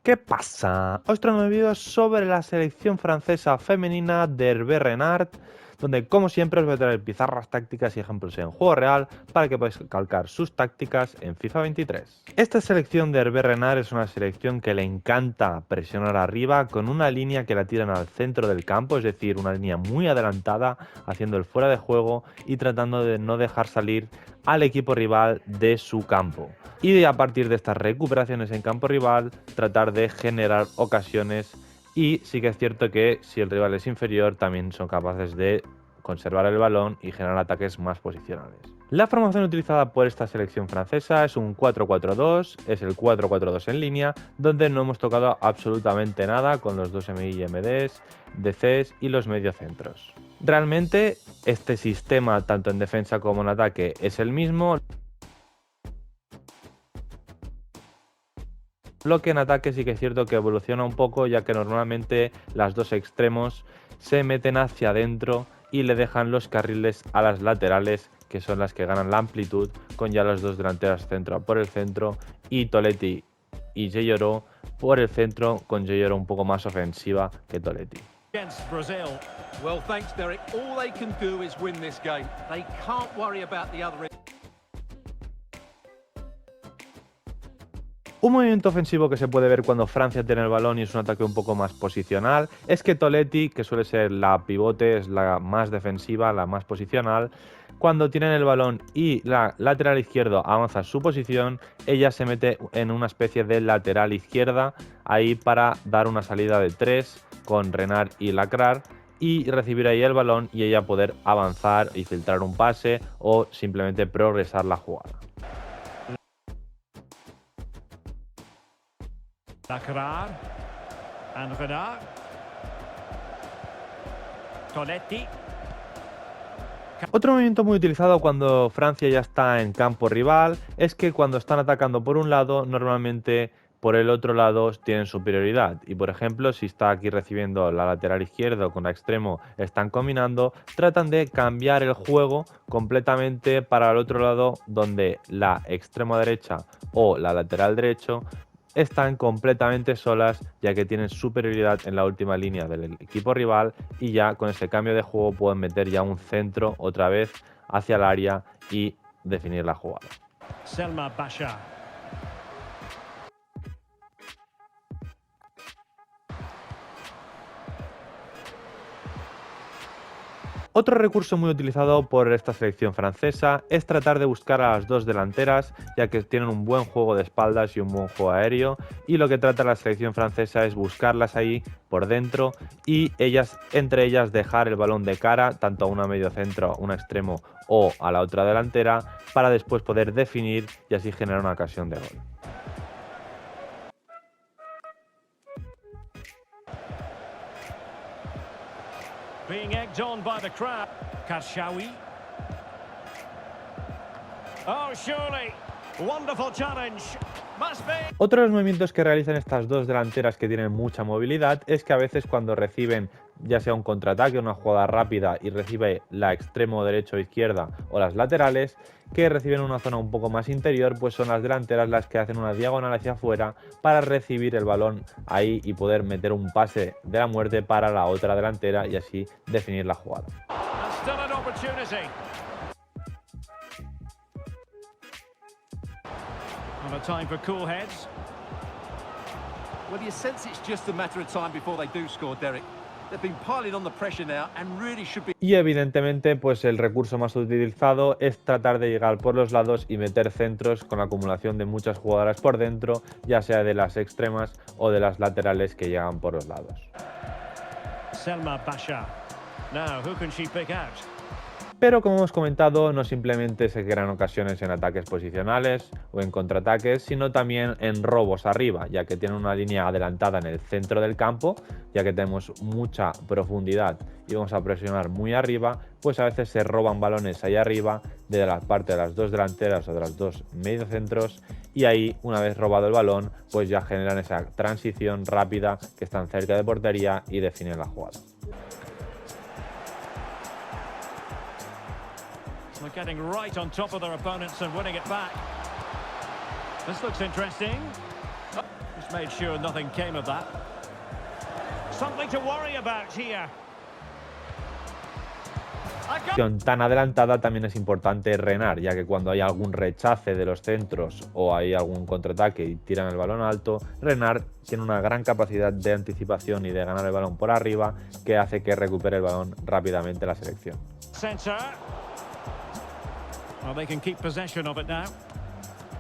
¿Qué pasa? Os traigo un vídeo sobre la selección francesa femenina de Hervé Renard, donde como siempre os voy a traer pizarras tácticas y ejemplos en juego real para que podáis calcar sus tácticas en FIFA 23. Esta selección de Hervé Renard es una selección que le encanta presionar arriba con una línea que la tiran al centro del campo, es decir, una línea muy adelantada, haciendo el fuera de juego y tratando de no dejar salir al equipo rival de su campo. Y a partir de estas recuperaciones en campo rival, tratar de generar ocasiones. Y sí que es cierto que si el rival es inferior, también son capaces de conservar el balón y generar ataques más posicionales. La formación utilizada por esta selección francesa es un 4-4-2, es el 4-4-2 en línea, donde no hemos tocado absolutamente nada con los dos MIMDs, DCs y los mediocentros. Realmente este sistema, tanto en defensa como en ataque, es el mismo. Lo que en ataque sí que es cierto que evoluciona un poco, ya que normalmente las dos extremos se meten hacia adentro y le dejan los carriles a las laterales, que son las que ganan la amplitud, con ya las dos delanteras centro por el centro y Toletti y Yeyoro por el centro, con Yeyoro un poco más ofensiva que Toletti. Well, thanks, Derek. All they can do is win this game. They can't worry about the other. Un movimiento ofensivo que se puede ver cuando Francia tiene el balón y es un ataque un poco más posicional es que Toletti, que suele ser la pivote, es la más defensiva, la más posicional, cuando tienen el balón y la lateral izquierdo avanza su posición, ella se mete en una especie de lateral izquierda ahí para dar una salida de 3 con Renard y Lacrar y recibir ahí el balón y ella poder avanzar y filtrar un pase o simplemente progresar la jugada. Lacrar and Renard. Toletti. Otro movimiento muy utilizado cuando Francia ya está en campo rival es que cuando están atacando por un lado, normalmente por el otro lado tienen superioridad. Y por ejemplo, si está aquí recibiendo la lateral izquierdo con la extremo, están combinando, tratan de cambiar el juego completamente para el otro lado, donde la extremo derecha o la lateral derecho están completamente solas, ya que tienen superioridad en la última línea del equipo rival y ya con ese cambio de juego pueden meter ya un centro otra vez hacia el área y definir la jugada. Selma Bachar. Otro recurso muy utilizado por esta selección francesa es tratar de buscar a las dos delanteras, ya que tienen un buen juego de espaldas y un buen juego aéreo, y lo que trata la selección francesa es buscarlas ahí por dentro y entre ellas dejar el balón de cara, tanto a una mediocentro, un extremo o a la otra delantera, para después poder definir y así generar una ocasión de gol. Being egged on by the crowd. Karshawi. Oh, surely. Wonderful challenge. Must be. Otro de los movimientos que realizan estas dos delanteras que tienen mucha movilidad es que a veces cuando reciben ya sea un contraataque, una jugada rápida y recibe la extremo derecho o izquierda o las laterales, que reciben una zona un poco más interior, pues son las delanteras las que hacen una diagonal hacia afuera para recibir el balón ahí y poder meter un pase de la muerte para la otra delantera y así definir la jugada. Well, you sense it's just a matter of time before they do score, Derek. They've been piling on the pressure now and really should be. Y evidentemente, pues el recurso más utilizado es tratar de llegar por los lados y meter centros con la acumulación de muchas jugadoras por dentro, ya sea de las extremas o de las laterales que llegan por los lados. Selma Bachar. Now, who can she pick out? Pero como hemos comentado, no simplemente se crean ocasiones en ataques posicionales o en contraataques, sino también en robos arriba, ya que tienen una línea adelantada en el centro del campo, ya que tenemos mucha profundidad y vamos a presionar muy arriba, pues a veces se roban balones ahí arriba de la parte de las dos delanteras o de las dos mediocentros y ahí, una vez robado el balón, pues ya generan esa transición rápida que están cerca de portería y definen la jugada. They're getting right on top of their opponents and winning it back. This looks interesting. Just made sure nothing came of that. Something to worry about here. Tan adelantada también es importante Renard, ya que cuando hay algún rechace de los centros o hay algún contraataque y tiran el balón alto, Renard tiene una gran capacidad de anticipación y de ganar el balón por arriba, que hace que recupere el balón rápidamente la selección. Centre. Well, they can keep possession of it now.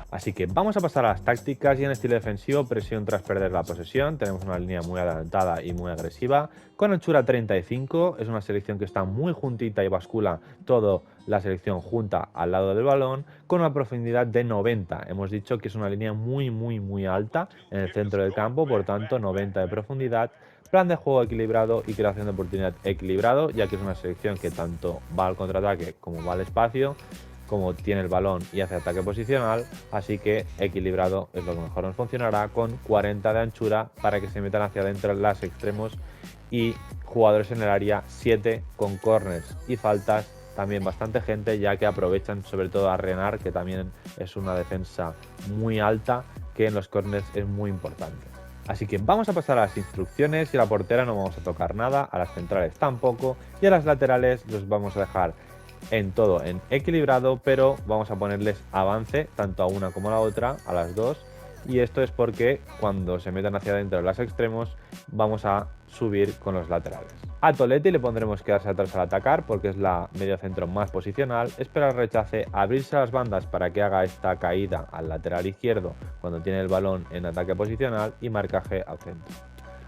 Así que vamos a pasar a las tácticas y en estilo defensivo, presión tras perder la posesión. Tenemos una línea muy adelantada y muy agresiva. Con anchura 35, es una selección que está muy juntita y bascula toda la selección junta al lado del balón, con una profundidad de 90. Hemos dicho que es una línea muy alta en el centro del campo, por tanto 90 de profundidad. Plan de juego equilibrado y creación de oportunidad equilibrado, ya que es una selección que tanto va al contraataque como va al espacio, como tiene el balón y hace ataque posicional, así que equilibrado es lo que mejor nos funcionará, con 40 de anchura para que se metan hacia adentro los extremos y jugadores en el área, 7 con corners y faltas, también bastante gente, ya que aprovechan sobre todo a Renard, que también es una defensa muy alta, que en los corners es muy importante. Así que vamos a pasar a las instrucciones y a la portera no vamos a tocar nada, a las centrales tampoco y a las laterales los vamos a dejar en todo en equilibrado, pero vamos a ponerles avance tanto a una como a la otra, a las dos, y esto es porque cuando se metan hacia adentro los extremos vamos a subir con los laterales. A Toletti le pondremos quedarse atrás al atacar porque es la medio centro más posicional, esperar rechace, abrirse a las bandas para que haga esta caída al lateral izquierdo cuando tiene el balón en ataque posicional y marcaje al centro.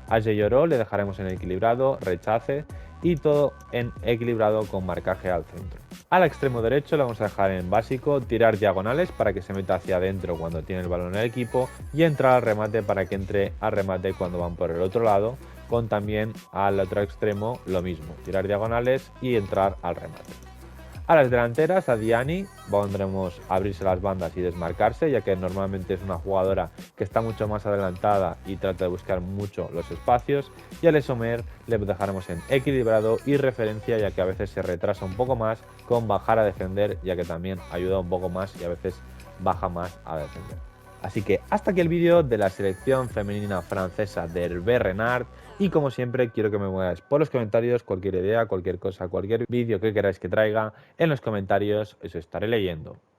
A Yoro le dejaremos en equilibrado, rechace y todo en equilibrado con marcaje al centro. Al extremo derecho le vamos a dejar en básico, tirar diagonales para que se meta hacia adentro cuando tiene el balón en el equipo y entrar al remate para que entre al remate cuando van por el otro lado, con también al otro extremo lo mismo, tirar diagonales y entrar al remate. A las delanteras, a Diani, pondremos abrirse las bandas y desmarcarse, ya que normalmente es una jugadora que está mucho más adelantada y trata de buscar mucho los espacios. Y a Lesomer le dejaremos en equilibrado y referencia, ya que a veces se retrasa un poco más con bajar a defender, ya que también ayuda un poco más y a veces baja más a defender. Así que hasta aquí el vídeo de la selección femenina francesa de Hervé Renard y como siempre quiero que me pongáis por los comentarios cualquier idea, cualquier cosa, cualquier vídeo que queráis que traiga en los comentarios, os estaré leyendo.